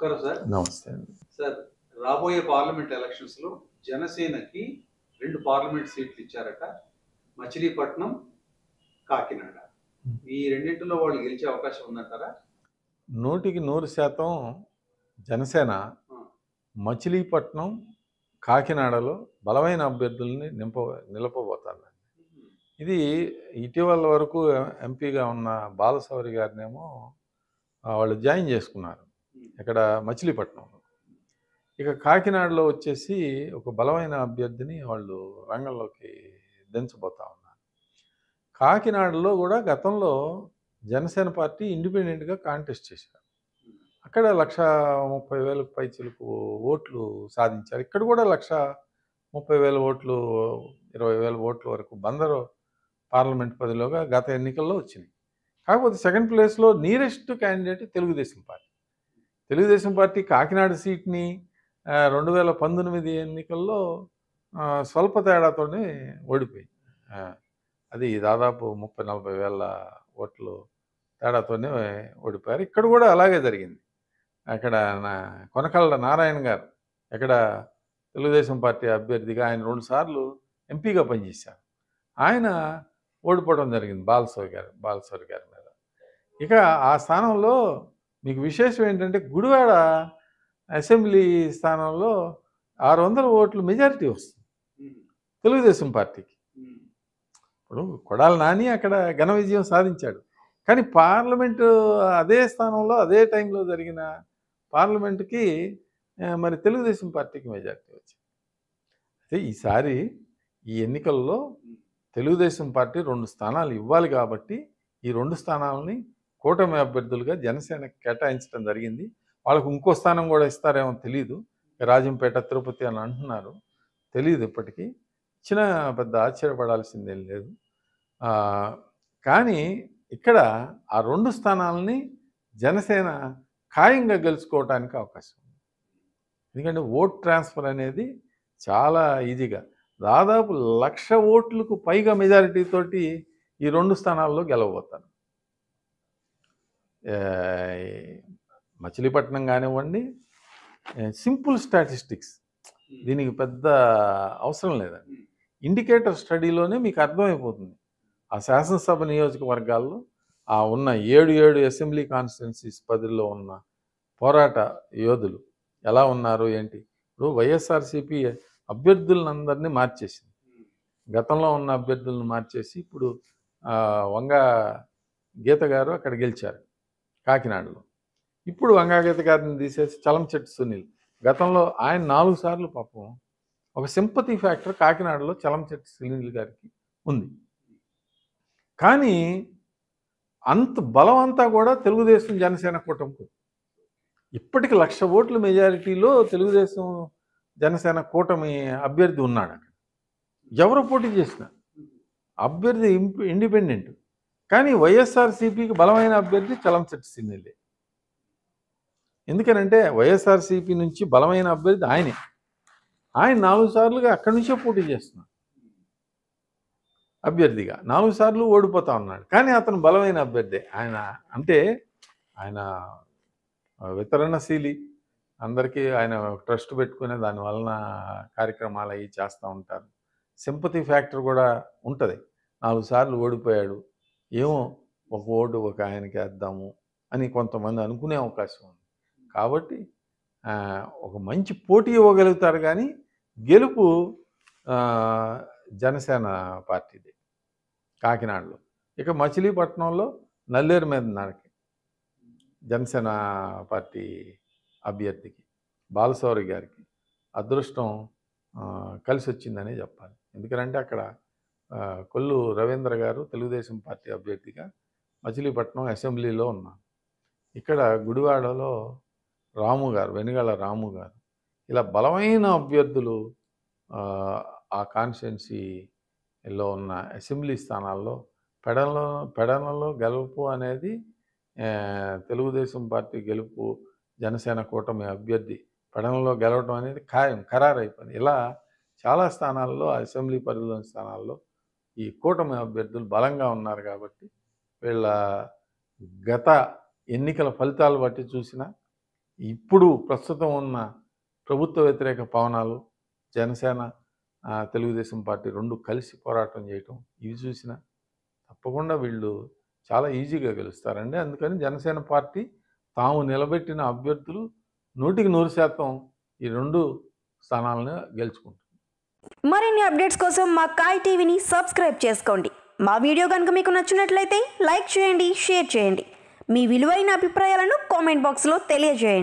నమస్కారం సార్. నమస్తే అండి. సార్, రాబోయే పార్లమెంట్ ఎలక్షన్స్‌లో జనసేనకి 2 పార్లమెంట్ సీట్లు ఇచ్చారట. మచిలీపట్నం, కాకినాడ. ఈ రెండిట్లో వాళ్ళు గెలిచే అవకాశం ఉందంటారా? 100% జనసేన ఆ! మచిలీపట్నం, కాకినాడలో బలమైన అభ్యర్థుల్ని నిలపబోతారు. హుహు. ఇది ఇటీవల వరకు ఎంపీగా ఉన్న బాలశౌరి గారినేమో వాళ్ళు జాయిన్ చేసుకున్నారు. హ్మ్. ఇక్కడ మచిలీపట్నంలో. ఇక కాకినాడలో వచ్చేసి ఒక బలమైన అభ్యర్థిని వాళ్ళు రంగంలోకి దించబోతా ఉన్నారు. కాకినాడలో కూడా గతంలో జనసేన పార్టీ ఇండిపెండెంట్గా కాంటెస్ట్ చేశారు. హ్మ్. అక్కడ 1,30,000 పైచిలుకు ఓట్లు సాధించారు. ఇక్కడ కూడా 1,30,000 ఓట్లు, 20,000 ఓట్ల వరకు బందరు పార్లమెంట్ పరిధిలోగా గత ఎన్నికల్లో వచ్చినాయి. కాకపోతే సెకండ్ ప్లేస్లో nearest candidate Telugu Desam party. Telugu Desam party Kakinada సీట్ని 2019 ఎన్నికల్లో స్వల్ప తేడాతోనే ఓడిపోయింది. అది దాదాపు 30-40 వేల ఓట్లు తేడాతోనే ఓడిపోయారు. ఇక్కడ కూడా అలాగే జరిగింది. అక్కడ కొనకళ్ళ నారాయణ గారు ఇక్కడ తెలుగుదేశం పార్టీ అభ్యర్థిగా ఆయన 2 సార్లు ఎంపీగా పనిచేశారు. ఆయన ఓడిపోవడం జరిగింది బాలశౌరి గారి మీద. ఇక ఆ స్థానంలో మీకు విశేషం ఏంటంటే గుడివాడ అసెంబ్లీ స్థానంలో 600 ఓట్లు మెజారిటీ వస్తుంది హ్మ్. తెలుగుదేశం పార్టీకి. హ్మ్. ఇప్పుడు కొడాలి నాని అక్కడ ఘన విజయం సాధించాడు. కానీ పార్లమెంటు అదే స్థానంలో అదే టైంలో జరిగిన పార్లమెంటుకి మరి తెలుగుదేశం పార్టీకి మెజారిటీ వచ్చింది. అయితే ఈసారి ఈ ఎన్నికల్లో హ్మ్. తెలుగుదేశం పార్టీ 2 స్థానాలు ఇవ్వాలి కాబట్టి ఈ 2 స్థానాలని కూటమి అభ్యర్థులుగా జనసేనకి కేటాయించడం జరిగింది. వాళ్ళకు ఇంకో స్థానం కూడా ఇస్తారేమో తెలీదు. రాజంపేట, తిరుపతి అని అంటున్నారు. తెలీదు ఇప్పటికీ. ఇచ్చినా పెద్ద ఆశ్చర్యపడాల్సిందేం లేదు. కానీ ఇక్కడ ఆ 2 స్థానాలని జనసేన ఖాయంగా గెలుచుకోవడానికి అవకాశం ఉంది. ఎందుకంటే ఓట్ ట్రాన్స్ఫర్ అనేది చాలా ఈజీగా దాదాపు 1,00,000 ఓట్లకు పైగా మెజారిటీ తోటి ఈ 2 స్థానాల్లో గెలవబోతారు. మచిలీపట్నం కానివ్వండి, సింపుల్ స్టాటిస్టిక్స్, దీనికి పెద్ద అవసరం లేదండి. ఇండికేటర్ స్టడీలోనే మీకు అర్థమైపోతుంది. ఆ శాసనసభ నియోజకవర్గాల్లో ఉన్న 7 అసెంబ్లీ కాన్స్టిట్యున్సీస్ పరిధిలో ఉన్న పోరాట యోధులు ఎలా ఉన్నారు ఏంటి. ఇప్పుడు వైఎస్ఆర్సీపీ అభ్యర్థులందరినీ మార్చేసింది. గతంలో ఉన్న అభ్యర్థులను మార్చేసి ఇప్పుడు వంగ గీత గారు అక్కడ గెలిచారు కాకినాడలో. ఇప్పుడు వంగా గీత గారిని తీసేసి చలంచెట్టి సునీల్, గతంలో ఆయన 4 సార్లు పాపం ఒక సింపతి ఫ్యాక్టర్ కాకినాడలో చలంచెట్టి సునీల్ గారికి ఉంది. కానీ అంత బలం అంతా కూడా తెలుగుదేశం జనసేన కూటమికి. ఇప్పటికి 1,00,000 ఓట్ల మెజారిటీలో తెలుగుదేశం జనసేన కూటమి అభ్యర్థి ఉన్నాడు అక్కడ. ఎవరు పోటీ చేసిన అభ్యర్థి ఇండిపెండెంట్. కానీ వైఎస్ఆర్సీపీకి బలమైన అభ్యర్థి చలంచెట్టి సునీలే. ఎందుకనంటే వైఎస్ఆర్సీపీ నుంచి బలమైన అభ్యర్థి ఆయనే. ఆయన 4 సార్లుగా అక్కడి నుంచే పోటీ చేస్తున్నాడు అభ్యర్థిగా. 4 సార్లు ఓడిపోతా ఉన్నాడు. కానీ అతను బలమైన అభ్యర్థి. ఆయన వితరణశీలి. అందరికీ ఆయన ట్రస్ట్ పెట్టుకునే దాని వలన కార్యక్రమాలు అవి చేస్తూ ఉంటారు. సింపతి ఫ్యాక్టర్ కూడా ఉంటుంది. 4 సార్లు ఓడిపోయాడు, ఏమో ఒక ఓటు ఒక ఆయనకి వేద్దాము అని కొంతమంది అనుకునే అవకాశం ఉంది. కాబట్టి ఒక మంచి పోటీ ఇవ్వగలుగుతారు. కానీ గెలుపు జనసేన పార్టీది కాకినాడలో. ఇక మచిలీపట్నంలో నల్లేరు మీద నడకి జనసేన పార్టీ అభ్యర్థికి బాలశౌరి గారికి అదృష్టం కలిసి వచ్చిందనే చెప్పాలి. ఎందుకంటే అక్కడ కొల్లు రవీంద్ర గారు తెలుగుదేశం పార్టీ అభ్యర్థిగా మచిలీపట్నం అసెంబ్లీలో ఉన్నారు. ఇక్కడ గుడివాడలో రాము గారు, వెనుగల రాము గారు, ఇలా బలమైన అభ్యర్థులు ఆ కాన్స్టిట్యున్సీలో ఉన్న అసెంబ్లీ స్థానాల్లో పెడనలో గెలుపు అనేది తెలుగుదేశం పార్టీ గెలుపు, జనసేన కూటమి అభ్యర్థి పెడనలో గెలవడం అనేది ఖరారైపోయింది. ఇలా చాలా స్థానాల్లో అసెంబ్లీ పరిధిలోని స్థానాల్లో ఈ కూటమి అభ్యర్థులు బలంగా ఉన్నారు. కాబట్టి వీళ్ళ గత ఎన్నికల ఫలితాలు బట్టి చూసినా ఇప్పుడు ప్రస్తుతం ఉన్న ప్రభుత్వ వ్యతిరేక పవనాలు, జనసేన, తెలుగుదేశం పార్టీ 2 కలిసి పోరాటం చేయటం ఇవి చూసినా తప్పకుండా వీళ్ళు చాలా ఈజీగా గెలుస్తారండి. అందుకని జనసేన పార్టీ తాము నిలబెట్టిన అభ్యర్థులు 100% ఈ 2 స్థానాలను గెలుచుకుంటారు. మరిన్ని అప్డేట్స్ కోసం మా కాయ్ టీవీని సబ్స్క్రైబ్ చేసుకోండి. మా వీడియో కనుక మీకు నచ్చినట్లయితే లైక్ చేయండి, షేర్ చేయండి. మీ విలువైన అభిప్రాయాలను కామెంట్ బాక్స్లో తెలియజేయండి.